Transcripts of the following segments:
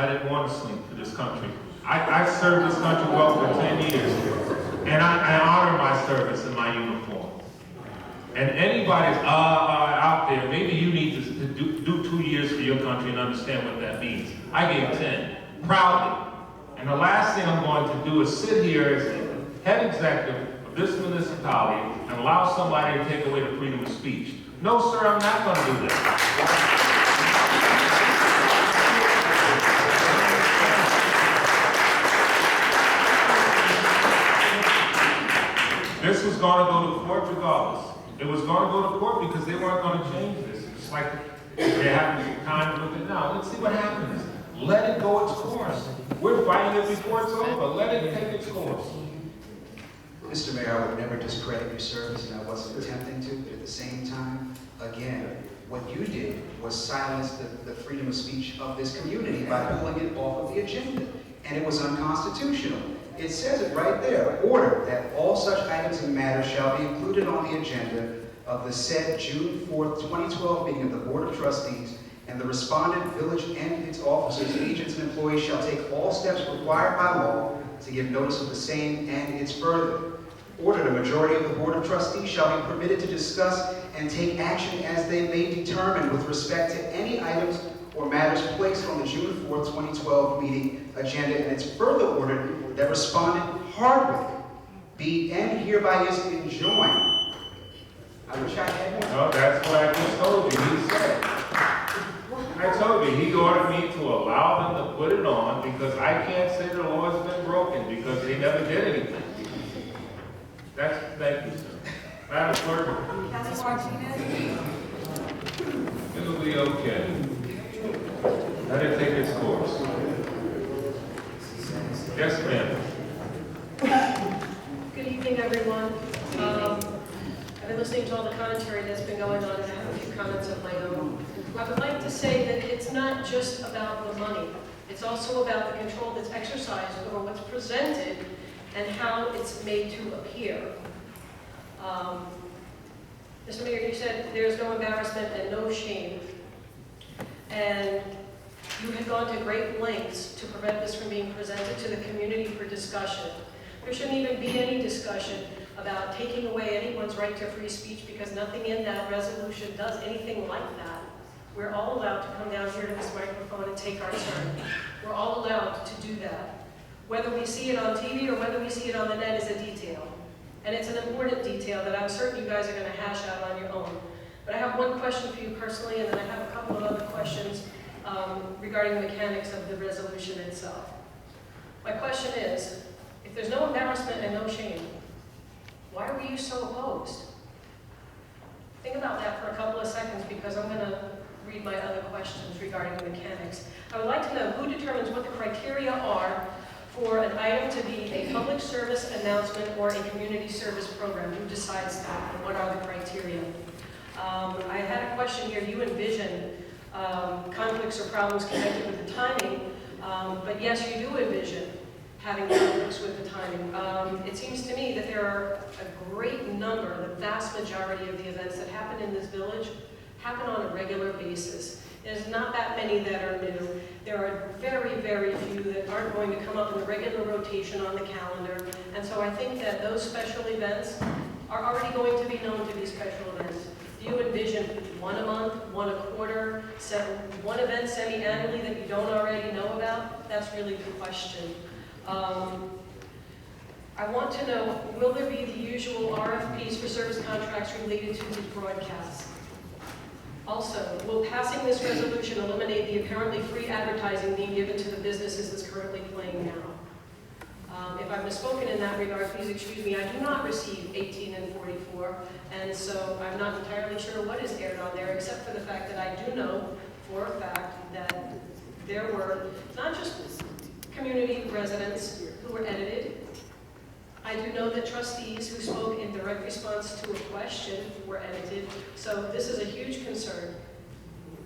I didn't want to sleep for this country. I served this country well for 10 years, and I honor my service in my uniform. And anybody out there, maybe you need to do 2 years for your country and understand what that means. I gave 10, proudly. And the last thing I'm going to do is sit here as the head executive of this municipality and allow somebody to take away the freedom of speech. No, sir, I'm not going to do that. This was going to go to court regardless. It was going to go to court because they weren't going to change this. It's like they're having time with it now. Let's see what happens. Let it go its course. We're fighting it before it's over. Let it take its course. Mr. Mayor, I would never discredit your service, and I wasn't attempting to, but at the same time, again, what you did was silence the freedom of speech of this community by pulling it off of the agenda, and it was unconstitutional. It says it right there, order that all such items and matters shall be included on the agenda of the said June 4th, 2012 meeting of the Board of Trustees, and the respondent, village, and its officers, agents, and employees shall take all steps required by law to give notice of the same, and it's further. Order the majority of the Board of Trustees shall be permitted to discuss and take action as they may determine with respect to any items or matters placed on the June 4th, 2012 meeting agenda, and it's further ordered that respondent Hardwick be and hereby is enjoined. I wish I had more. No, that's what I just told you. He said. I told you, he ordered me to allow them to put it on because I can't say the law has been broken because they never did anything. Thank you, sir. Madam Clerk. It'll be okay. Let it take its course. Yes, ma'am. Good evening, everyone. I've been listening to all the commentary that's been going on, and I have a few comments of my own. I would like to say that it's not just about the money. It's also about the control that's exercised over what's presented and how it's made to appear. Mr. Mayor, you said there's no embarrassment and no shame. And you had gone to great lengths to prevent this from being presented to the community for discussion. There shouldn't even be any discussion about taking away anyone's right to free speech because nothing in that resolution does anything like that. We're all allowed to come down here to this microphone and take our turn. We're all allowed to do that. Whether we see it on TV or whether we see it on the net is a detail. And it's an important detail that I'm certain you guys are going to hash out on your own. But I have one question for you personally, and then I have a couple of other questions regarding the mechanics of the resolution itself. My question is, if there's no embarrassment and no shame, why were you so opposed? Think about that for a couple of seconds because I'm going to read my other questions regarding the mechanics. I would like to know who determines what the criteria are for an item to be a public service announcement or a community service program. Who decides that, and what are the criteria? I had a question here. You envision conflicts or problems connected with the timing, but yes, you do envision having conflicts with the timing. It seems to me that there are a great number, the vast majority of the events that happen in this village happen on a regular basis. There's not that many that are new. There are very, very few that aren't going to come up in the regular rotation on the calendar. And so I think that those special events are already going to be known to be special events. Do you envision one a month, one a quarter, one event semi-annually that you don't already know about? That's really the question. I want to know, will there be the usual RFPs for service contracts related to these broadcasts? Also, will passing this resolution eliminate the apparently free advertising being given to the businesses that's currently playing now? If I've misspoken in that regard, please excuse me. I do not receive 18 and 44, and so I'm not entirely sure what is aired on there, except for the fact that I do know for a fact that there were not just community residents who were edited. I do know that trustees who spoke in direct response to a question were edited, so this is a huge concern.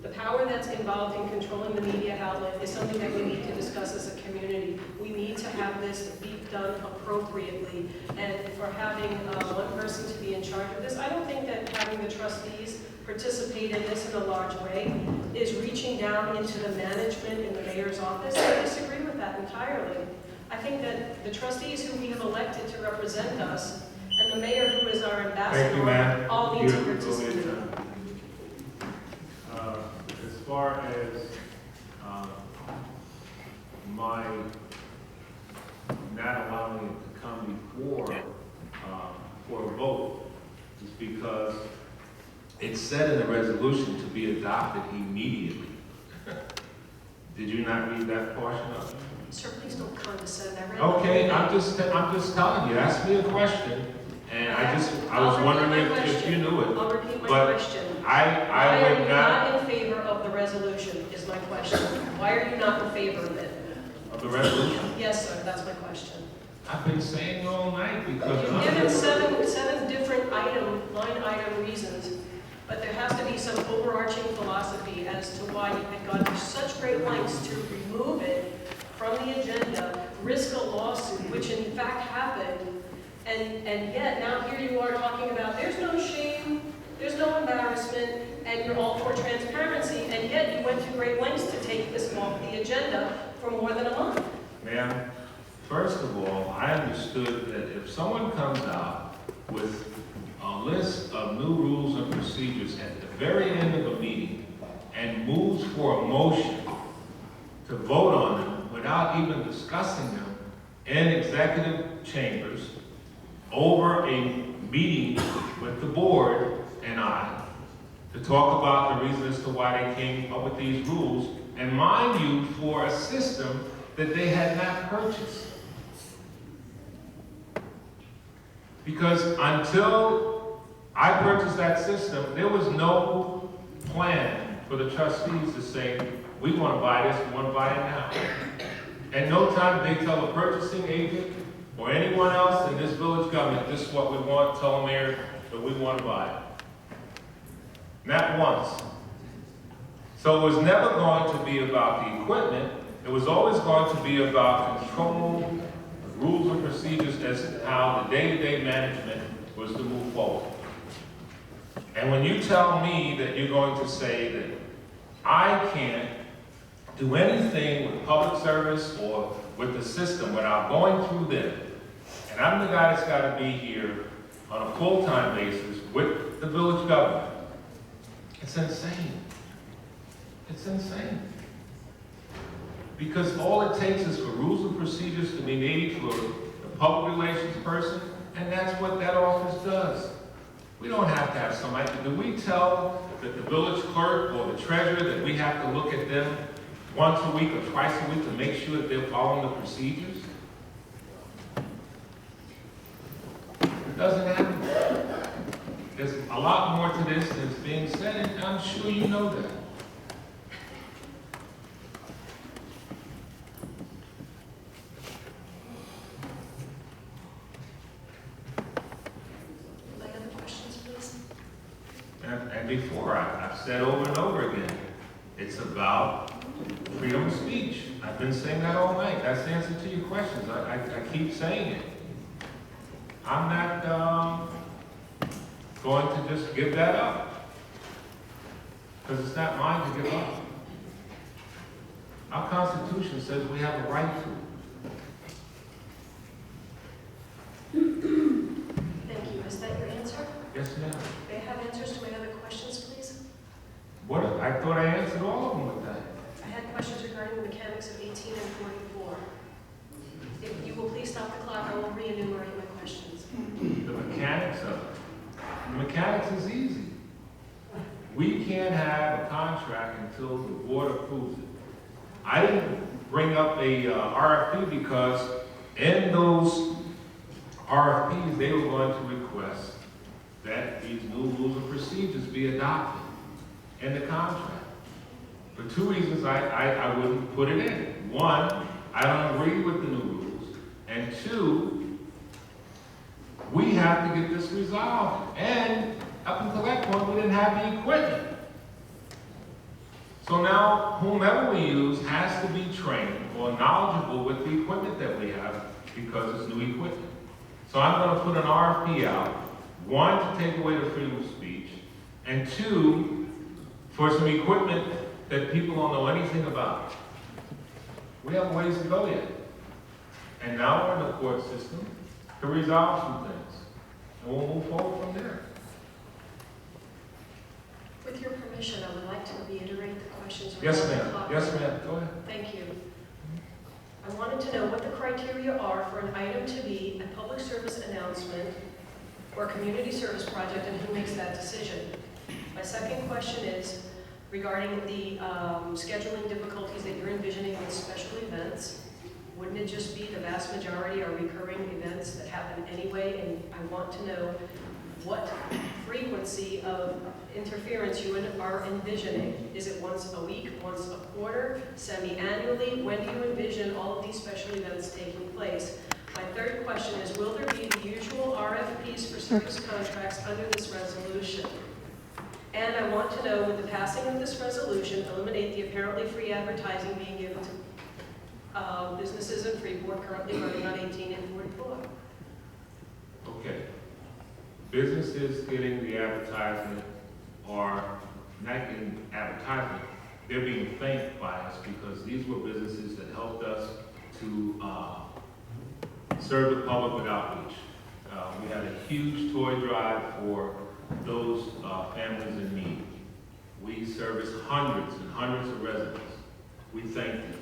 The power that's involved in controlling the media outlet is something that we need to discuss. discuss as a community. We need to have this be done appropriately. And for having one person to be in charge of this, I don't think that having the trustees participate in this in a large way is reaching down into the management in the mayor's office. I disagree with that entirely. I think that the trustees who we have elected to represent us and the mayor who is our Thank you, ma'am. ambassador all need to You're participate. As far as my not allowing it to come before for a vote is because it's said in the resolution to be adopted immediately. Did you not read that portion of it? Sir, please don't condescend. I read Okay, the whole I'm just telling you. Ask me a question, and I was wondering if you knew it. I'll repeat my But question. I Why are would you not not in favor of the resolution, is my question. Why are you not in favor of it? of the resolution. Yes, sir, that's my question. I've been saying all night because You've given seven different line item reasons, but there has to be some overarching philosophy as to why you had gone to such great lengths to remove it from the agenda, risk a lawsuit, which in fact happened, and yet now here you are talking about there's no shame, there's no embarrassment, and you're all for transparency, and yet you went to great lengths to take this off the agenda for more than a month. Ma'am, first of all, I understood that if someone comes out with a list of new rules and procedures at the very end of a meeting and moves for a motion to vote on them without even discussing them in executive chambers over a meeting with the board and I to talk about the reason as to why they came up with these rules, and mind you, for a system that they had not purchased. Because until I purchased that system, there was no plan for the trustees to say, we want to buy this, we want to buy it now. And no time did they tell the purchasing agent or anyone else in this village government, this is what we want, tell the mayor that we want to buy it. Not once. So it was never going to be about the equipment, it was always going to be about control, rules and procedures as to how the day-to-day management was to move forward. And when you tell me that you're going to say that I can't do anything with public service or with the system without going through them, and I'm the guy that's got to be here on a full-time basis with the village government, it's insane. It's insane. Because all it takes is for rules and procedures to be made for the public relations person, and that's what that office does. We don't have to have somebody. Do we tell that the village clerk or the treasurer that we have to look at them once a week or twice a week to make sure that they're following the procedures? It doesn't happen. There's a lot more to this than is being said, and I'm sure you know that. And before, I've said over and over again, it's about freedom of speech. I've been saying that all night. That's the answer to your questions. I keep saying it. I'm not going to just give that up, because it's not mine to give up. Our Constitution says we have a right to. Thank you. Is that your answer? Yes, ma'am. May I have answers to my other questions, please? What? I thought I answered all of them with that. I had questions regarding the mechanics of 18 and 44. If you will please stop the clock, I will re-enumerate my questions. The mechanics of it. The mechanics is easy. We can't have a contract until the board approves it. I didn't bring up a RFP because in those RFPs, they were going to request that these new rules and procedures be adopted in the contract. For two reasons I wouldn't put it in. One, I don't agree with the new rules. And two, we have to get this resolved. And up until that point, we didn't have the equipment. So now, whomever we use has to be trained or knowledgeable with the equipment that we have because it's new equipment. So I'm going to put an RFP out, one, to take away the freedom of speech, and two, for some equipment that people don't know anything about. We have ways to go yet. And now we're in the court system to resolve some things. And we'll move forward from there. With your permission, I would like to reiterate the questions. Yes, ma'am. Yes, ma'am. Go ahead. Thank you. I wanted to know what the criteria are for an item to be a public service announcement or a community service project, and who makes that decision. My second question is regarding the scheduling difficulties that you're envisioning with special events. Wouldn't it just be the vast majority are recurring events that happen anyway? And I want to know what frequency of interference you are envisioning. Is it once a week, once a quarter, semi-annually? When do you envision all of these special events taking place? My third question is, will there be the usual RFPs for service contracts under this resolution? And I want to know, with the passing of this resolution, eliminate the apparently free advertising being given to businesses in Freeport currently running on 18 and 44. Okay. Businesses getting the advertisement are not getting advertisement. They're being thanked by us because these were businesses that helped us to serve the public with outreach. We had a huge toy drive for those families in need. We serviced hundreds and hundreds of residents. We thanked them.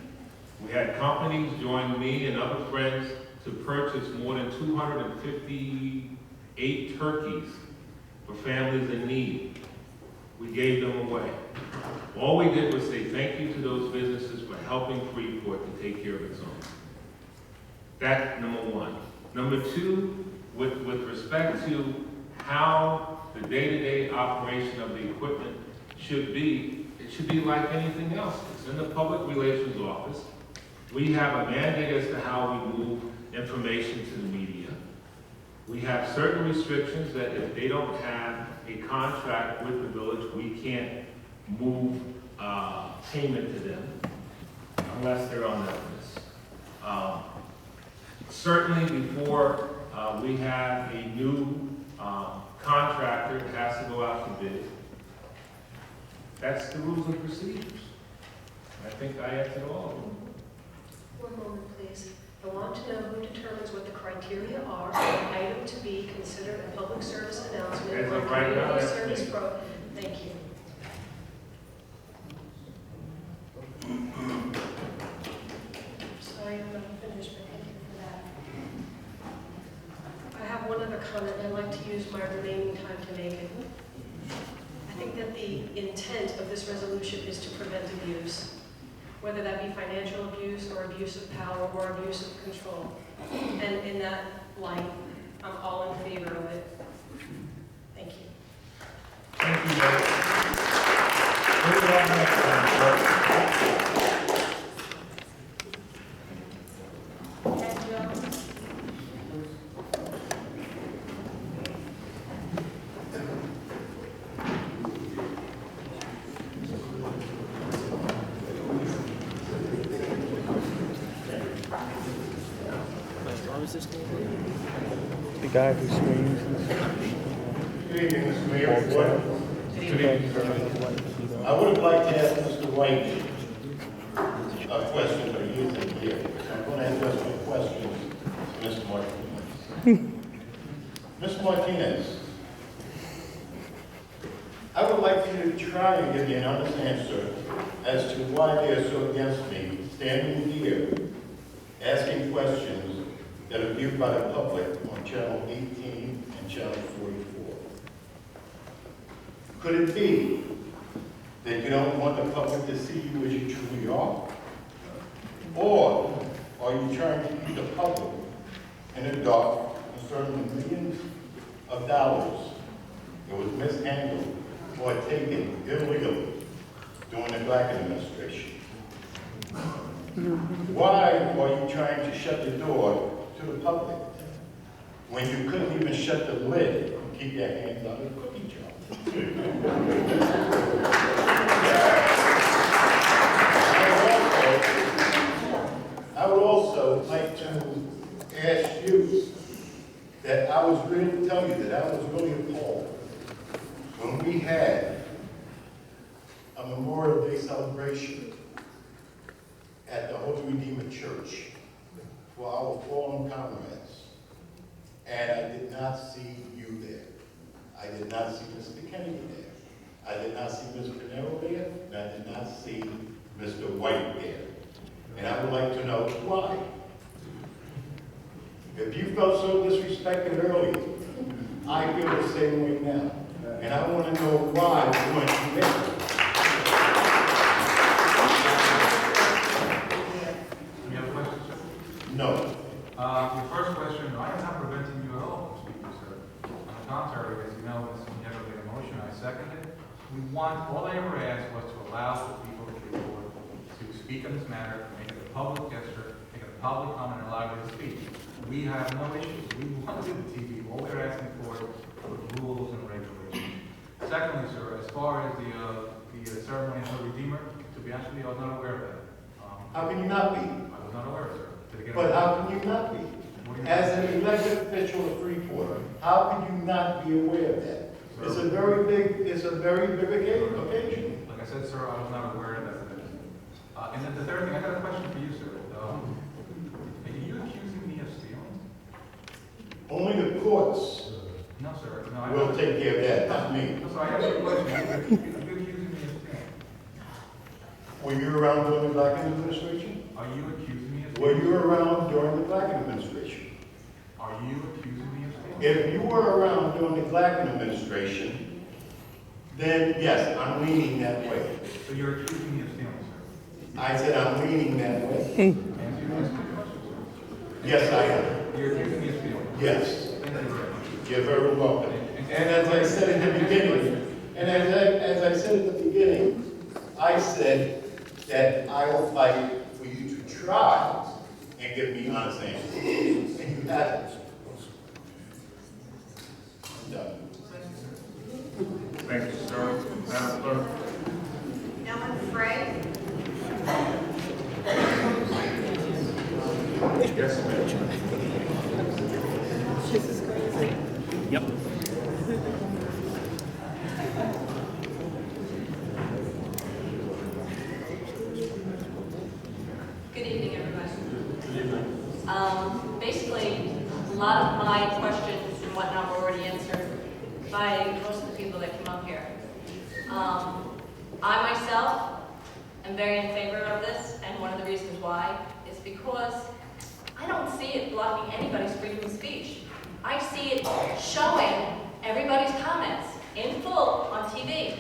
We had companies join me and other friends to purchase more than 258 turkeys for families in need. We gave them away. All we did was say thank you to those businesses for helping Freeport to take care of its own. That's number one. Number two, with respect to how the day-to-day operation of the equipment should be, it should be like anything else. It's in the public relations office. We have a mandate as to how we move information to the media. We have certain restrictions that if they don't have a contract with the village, we can't move payment to them unless they're on that list. Certainly before we have a new contractor, it has to go out to bid. That's the rules and procedures. I think I answered all of them. One moment, please. I want to know who determines what the criteria are for an item to be considered a public service announcement As or of right now, community that's service me. Thank you. Sorry, I'm not finished, but thank you for that. I have one other comment, and I'd like to use my remaining time to make it. I think that the intent of this resolution is to prevent abuse, whether that be financial abuse or abuse of power or abuse of control. And in that light, I'm all in favor of it. Thank you. Thank you, Mary. Where do I have And, The guy who screams and Good evening, Mr. Mayor. walks out. I would have liked to ask Mr. White a question, but he isn't here. So I'm going to address my questions to Mr. Martinez. Mr. Martinez, I would like you to try and give me an honest answer as to why they are so against me standing here asking questions that are viewed by the public on Channel 18 and Channel 44. Could it be that you don't want the public to see you as you truly are? Or are you trying to keep the public in the dark concerning the millions of dollars that was mishandled or taken illegally during the Black administration? Why are you trying to shut the door to the public when you couldn't even shut the lid and keep your hands out of the cookie jar? like to ask you that I was really, tell you that I was really appalled when we had a Memorial Day celebration at the Holy Redeemer Church for our fallen comrades. And I did not see you there. I did not see Mr. Kennedy there. I did not see Ms. Pinero there, and I did not see Mr. White there. And I would like to know why. If you felt so disrespected earlier, I feel the same way now. And I want to know why you went through that. Any other questions, sir? No. Your first question, I am not preventing you at all from speaking, sir. On the contrary, as you know, this never made a motion, I seconded it. All I ever asked was to allow the people of Freeport to speak on this matter, make it a public gesture, make it a public comment, and allow them to speak. We have no issues. We want to do the TV. All we're asking for are rules and regulations. Secondly, sir, as far as the ceremony of the Redeemer, to be honest with you, I was not aware of that. How can you not be? I was not aware, sir. Did it get But how can you not be? What do you As an elected official of Freeport, how can you not be aware of that? It's a very big occasion. Like I said, sir, I was not aware of that. And then the third thing, I got a question for you, sir. Are you accusing me of stealing? Only the courts No, sir. No, I will take care of that, not me. No, sir, I asked you a question. Are you accusing me of stealing? Were you around during the Black administration? Are you accusing me of Were stealing? you around during the Black administration? Are you accusing me of stealing? If you were around during the Black administration, then yes, I'm leaning that way. So you're accusing me of stealing, sir? I said I'm leaning that way. Answer your question, sir. Yes, I am. You're accusing me of stealing? Yes. Thank you very much. You're very welcome. And as I said in the beginning, I said that I will fight for you to try and give me honest answers. And you haven't. I'm done. Thank you, sir. Madam Clerk. Ellen Frey, Yes, ma'am. Yep. good evening, everybody. Basically, a lot of my questions and whatnot were already answered by most of the people that came up here. I myself am very in favor of this, and one of the reasons why is because I don't see it blocking anybody's freedom of speech. I see it showing everybody's comments in full on TV.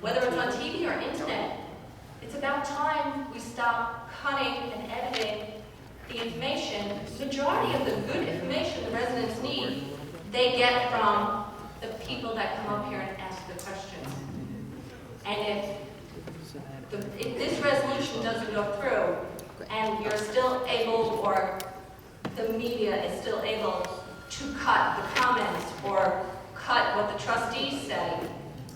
Whether it's on TV or internet, it's about time we stop cutting and editing the information. The majority of the good information the residents need, they get from the people that come up here and ask the questions. And if this resolution doesn't go through, and you're still able, or the media is still able to cut the comments or cut what the trustees say,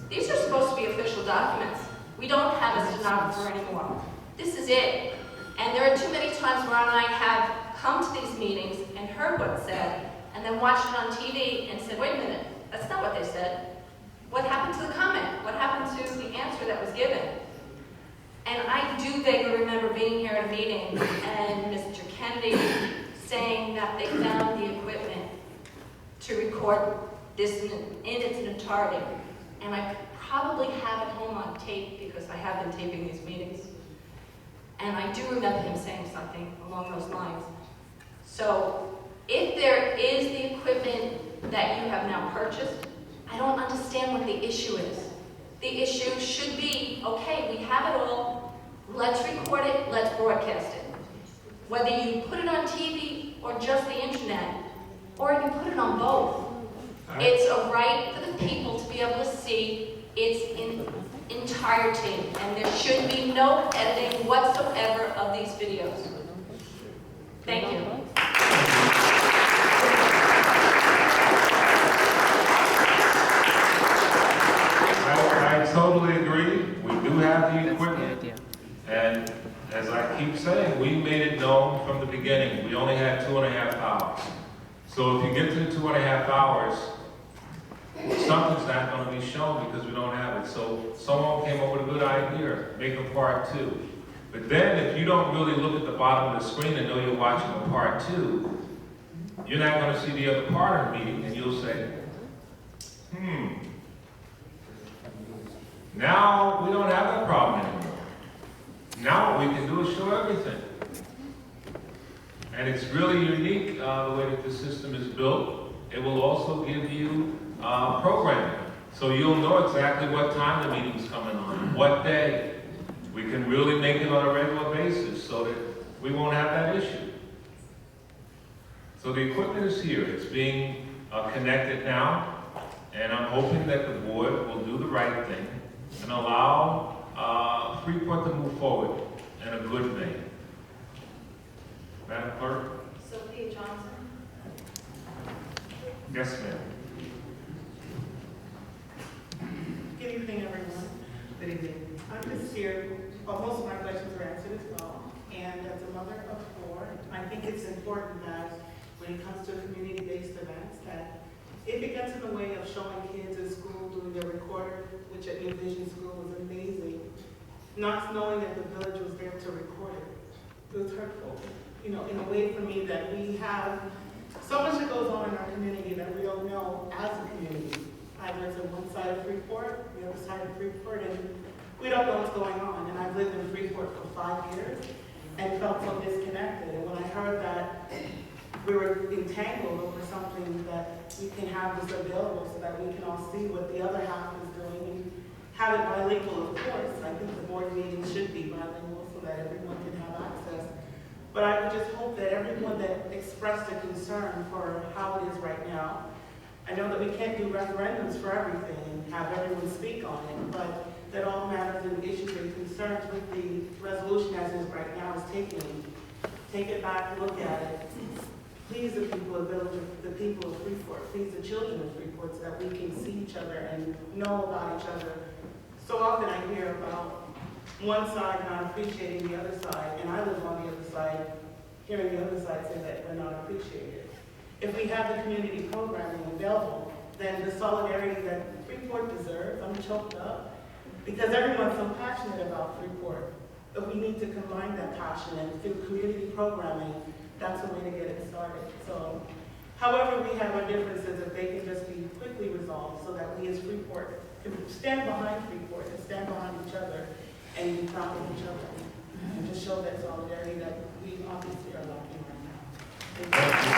these are supposed to be official documents. We don't have a stenographer anymore. This is it. And there are too many times where I have come to these meetings and heard what's said, and then watched it on TV and said, wait a minute, that's not what they said. What happened to the comment? What happened to the answer that was given? And I do vaguely remember being here at a meeting and Mr. Kennedy saying that they found the equipment to record this in its entirety. And I probably have it home on tape because I have been taping these meetings. And I do remember him saying something along those lines. So if there is the equipment that you have now purchased, I don't understand what the issue is. The issue should be, okay, we have it all, let's record it, let's broadcast it. Whether you put it on TV or just the internet, or you put it on both, it's a right for the people to be able to see its entirety, and there should be no editing whatsoever of these videos. Thank you. I totally agree. We do have the equipment. And as I keep saying, we may made it known from the beginning, we only had 2.5 hours. So if you get to the 2.5 hours, something's not gonna be shown because we don't have it. So someone came up with a good idea, make a part 2. But then if you don't really look at the bottom of the screen and know you're watching a part 2, you're not gonna see the other part of the meeting, and you'll say, now we don't have that problem anymore. Now what we can do is show everything. And it's really unique the way that the system is built. It will also give you programming. So you'll know exactly what time the meeting's coming on, what day. We can really make it on a regular basis so that we won't have that issue. So the equipment is here. It's being connected now. And I'm hoping that the board will do the right thing and allow Freeport to move forward in a good vein. Madam Clerk? Sophia Johnson. Yes, ma'am. Good evening, everyone. Good evening. I'm just here, well, most of my questions are answered as well. And as a mother of 4, I think it's important that when it comes to community-based events, that if it gets in the way of showing kids in school doing their recorder, which at New Vision School was amazing, not knowing that the village was there to record it, it was hurtful. You know, in a way for me that we have so much that goes on in our community that we don't know as a community. Either it's on one side of Freeport, the other side of Freeport, and we don't know what's going on. And I've lived in Freeport for 5 years and felt so disconnected. And when I heard that we were entangled over something, that we can have this available so that we can all see what the other half is doing and have it bilingual, of course. I think the board meetings should be bilingual so that everyone can have access. But I would just hope that everyone that expressed a concern for how it is right now, I know that we can't do referendums for everything and have everyone speak on it, but that all matters and issues and concerns with the resolution as is right now is taken. Take it back, look at it. Please the people of Village, the people of Freeport, please the children of Freeport so that we can see each other and know about each other. So often I hear about one side not appreciating the other side, and I live on the other side, hearing the other side say that we're not appreciated. If we have the community programming available, then the solidarity that Freeport deserves, I'm choked up, because everyone's so passionate about Freeport. But we need to combine that passion, and through community programming, that's the way to get it started. So, however we have our differences, if they can just be quickly resolved so that we as Freeport can stand behind Freeport and stand behind each other and be proud of each other. And just show that solidarity that we obviously are lacking right now. Thank you.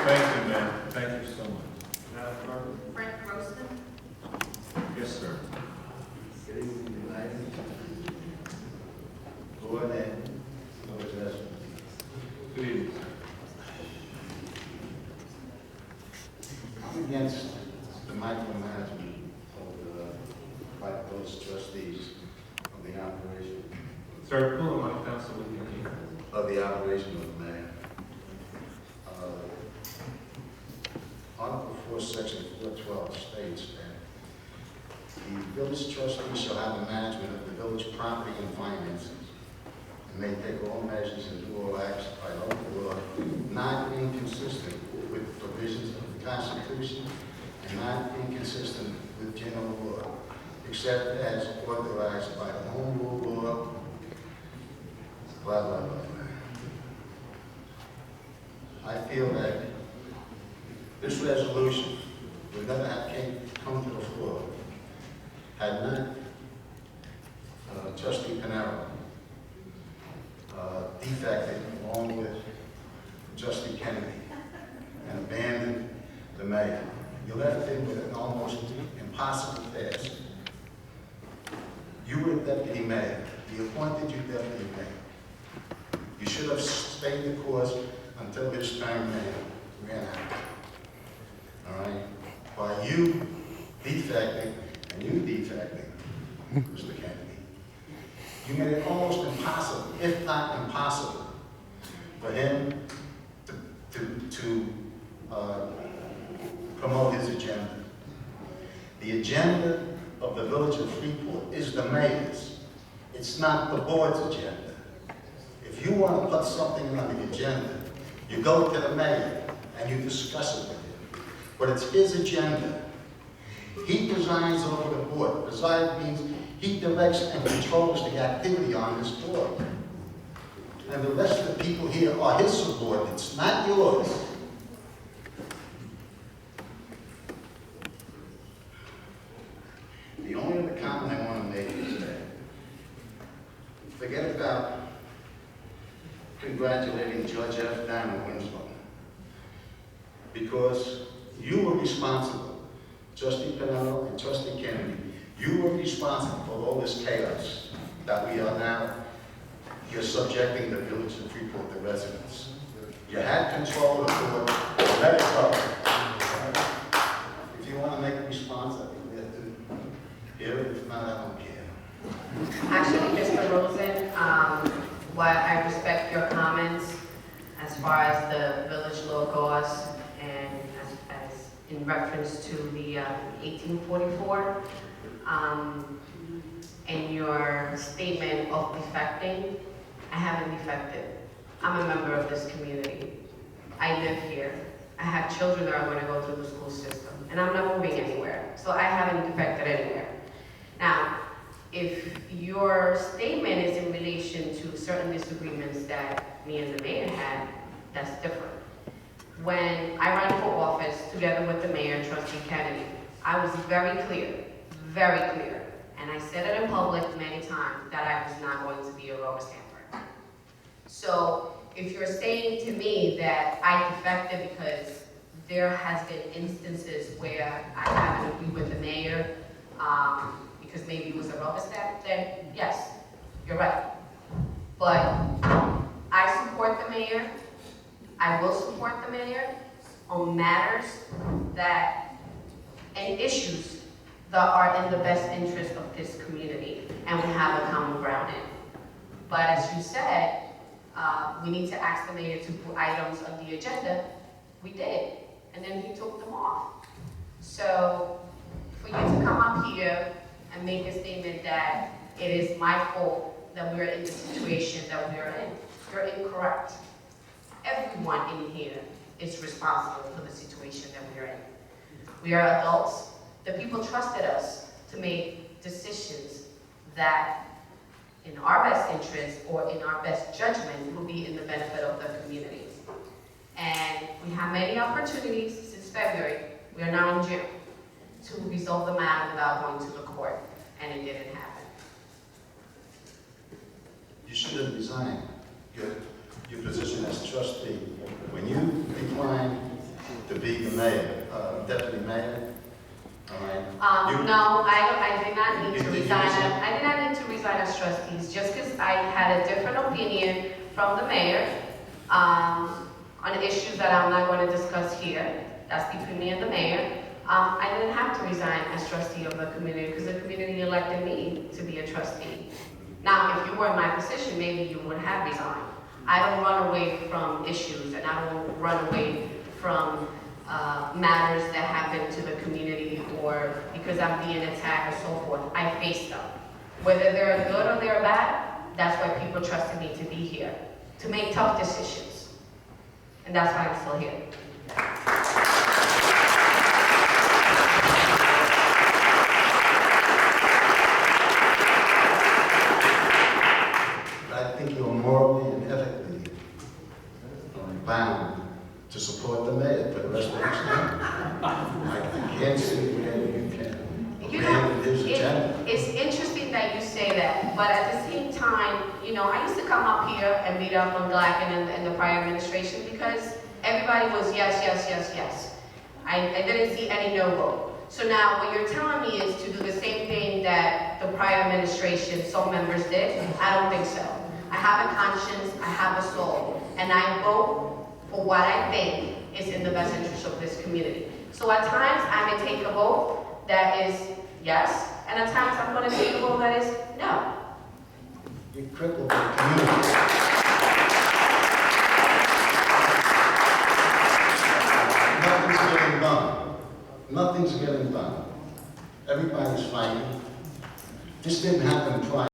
Thank you, ma'am. Thank you so much. Madam Clerk? Frank Grossman. Yes, sir. Good evening, ladies. Board and no adjustment. Good evening. I'm against the micromanagement by those trustees of the operation Sir, pull the mic down so we can hear. of the mayor. Article 4, Section 412 states that the village trustee shall have the management of the village property and finances, and may take all measures and do all acts by local law not inconsistent with the provisions of the Constitution and not inconsistent with general law, except as authorized by the home rule law, blah, blah, blah. I feel that this resolution would never have come to the floor had not Trustee Pinero defected along with Trustee Kennedy and abandoned the mayor. You left him with an almost impossible task. You were deputy mayor. He appointed you deputy mayor. You should have stayed the course until his term ran out. All right? By you defecting, and you defecting, Mr. Kennedy, you made it almost impossible, if not impossible, for him to promote his agenda. The agenda of the village of Freeport is the mayor's. It's not the board's agenda. If you want to put something on the agenda, you go to the mayor and you discuss it with him. But it's his agenda. He presides over the board. Preside means he directs and controls the activity on this board. And the rest of the people here are his subordinates, not yours. The only other comment I want to make is that forget about congratulating Judge F. Daniel Winslow, because you were responsible, Trustee Pinello and Trustee Kennedy, you were responsible for all this chaos that we are now, you're subjecting the village of Freeport, the residents. You had control of the board, let it go. If you want to make a response, I think we have to hear it. If not, I don't care. Actually, Mr. Rosen, while I respect your comments as far as the village law goes and as in reference to the 1844, and your statement of defecting, I haven't defected. I'm a member of this community. I live here. I have children that are going to go through the school system, and I'm not moving anywhere. So I haven't defected anywhere. Now, if your statement is in relation to certain disagreements that me and the mayor had, that's different. When I ran for office together with the mayor, Trustee Kennedy, I was very clear, and I said it in public many times that I was not going to be a rubber stamper. So if you're saying to me that I defected because there has been instances where I haven't agreed with the mayor, because maybe it was a rubber stamp, then yes, you're right. But I support the mayor. I will support the mayor on matters that and issues that are in the best interest of this community, and we have a common ground in. But as you said, we need to ask the mayor to put items on the agenda. We did, and then he took them off. So for you to come up here and make a statement that it is my fault that we're in the situation that we're in, you're incorrect. Everyone in here is responsible for the situation that we're in. We are adults. The people trusted us to make decisions that in our best interest or in our best judgment will be in the benefit of the community. And we have many opportunities since February. We are now in June to resolve the matter without going to the court, and it didn't happen. You should have resigned your position as trustee. When you declined to be the mayor, deputy mayor, all right? No, I did not need to You did resign. resign? I did not need to resign as trustees, just because I had a different opinion from the mayor on issues that I'm not going to discuss here. That's between me and the mayor. I didn't have to resign as trustee of the community because the community elected me to be a trustee. Now, if you were in my position, maybe you would have resigned. I don't run away from issues, and I don't run away from matters that happen to the community or because I'm being attacked or so forth. I face them. Whether they're good or they're bad, that's why people trusted me to be here, to make tough decisions. And that's why I'm still here. I think you're morally and ethically bound to support the mayor for the rest of his term. I can't see where you can abandon his agenda. It's interesting that you say that, but at the same time, you know, I used to come up here and beat up on Black and the prior administration because everybody was yes, yes, yes, yes. I didn't see any no vote. So now what you're telling me is to do the same thing that the prior administration, some members did? I don't think so. I have a conscience, I have a soul, and I vote for what I think is in the best interest of this community. So at times I may take a vote that is yes, and at times I'm going to take a vote that is no. You crippled the community. fighting. This didn't happen prior